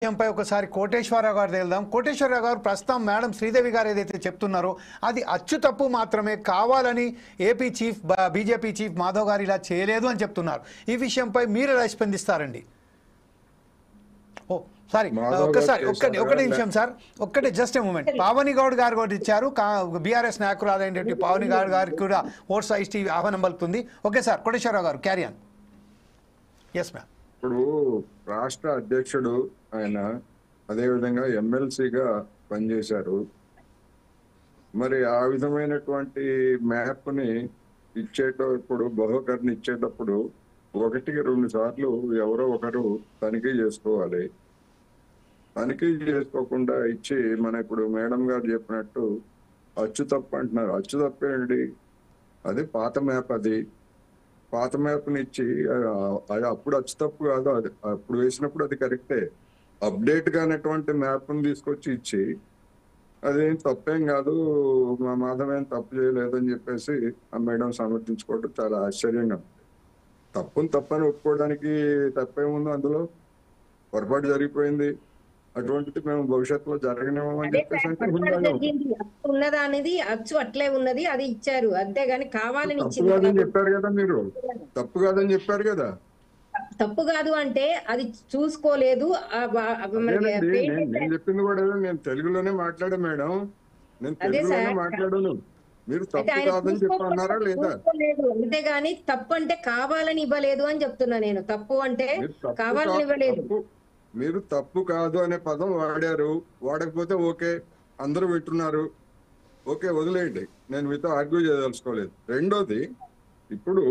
విషయంపై ఒకసారి కోటేశ్వరరావు గారు వెళ్దాం. కోటేశ్వరరావు గారు, ప్రస్తుతం మేడం శ్రీదేవి గారు ఏదైతే చెప్తున్నారో అది అచ్చు తప్పు మాత్రమే, కావాలని AP chief BJP chief Madhav గారు ఇలా చేయలేదు అని చెప్తున్నారు. ఈ విషయంపై మీరు ఎలా స్పందిస్తారండి? ఓ సారీ, ఒక్కసారి ఒక్కటి నిమిషం సార్, ఒక్కటి just a moment. Pavani Goud గారు కూడా ఇచ్చారు, బీఆర్ఎస్ నాయకురాలు అయినటువంటి పావని గౌడ్ గారికి కూడా ఓట్స్ ఐస్టీ ఆహ్వానం పలుకుతుంది. ఓకే సార్, కోటేశ్వరరావు గారు క్యారీ ఆన్. Yes ma'am. ఇప్పుడు రాష్ట్ర అధ్యక్షుడు ఆయన, అదేవిధంగా ఎమ్మెల్సీగా పనిచేశారు. మరి ఆ విధమైనటువంటి మ్యాప్ని ఇచ్చేటప్పుడు, బహుకరణ ఇచ్చేటప్పుడు 1-2 సార్లు ఎవరో ఒకరు తనిఖీ చేసుకోవాలి. తనిఖీ చేసుకోకుండా ఇచ్చి, మన ఇప్పుడు మేడం గారు చెప్పినట్టు అచ్చు తప్పు అంటున్నారు. అచ్చు తప్పేంటి? అది పాత మ్యాప్. అది పాత మ్యాప్ని ఇచ్చి అది అప్పుడు అచ్చు తప్పు కాదు, అది అప్పుడు వేసినప్పుడు అది కరెక్టే. అప్డేట్ కానటువంటి మ్యాప్ని తీసుకొచ్చి ఇచ్చి అదేం తప్పేం కాదు, మా మాధవేం తప్పు చేయలేదని చెప్పేసి ఆ మేడం సమర్థించుకోవడం చాలా ఆశ్చర్యంగా ఉంది. తప్పని ఒప్పుకోవడానికి తప్పేముందో, అందులో పొరపాటు జరిగిపోయింది, అటువంటిది మేము భవిష్యత్తులో జరగనివ్వమని చెప్పేసి ఉన్నదా అనేది అచ్చు అట్లే ఉన్నది, అది ఇచ్చారు అంతేగాని కావాలని తప్పు కాదని చెప్పారు కదా మీరు. తప్పు కాదని చెప్పారు కదా. తప్పు కాదు అంటే అది చూసుకోలేదు. నేను చెప్పింది కూడా నేను తెలుగులోనే మాట్లాడా మేడం, నేను తెలుగులోనే మాట్లాడాను. మీరు తప్పు కాదని చెప్పన్నారా లేదా? అంతేగాని తప్పు అంటే కావాలని ఇవ్వలేదు అని చెప్తున్నా నేను. తప్పు అంటే కావాలని ఇవ్వలేదు. మీరు తప్పు కాదు అనే పదం వాడారు, వాడకపోతే ఓకే, అందరూ వింటున్నారు, ఓకే వదిలేయండి, నేను మీతో ఆర్గ్యూ చేయదలుచుకోలేదు. రెండోది, ఇప్పుడు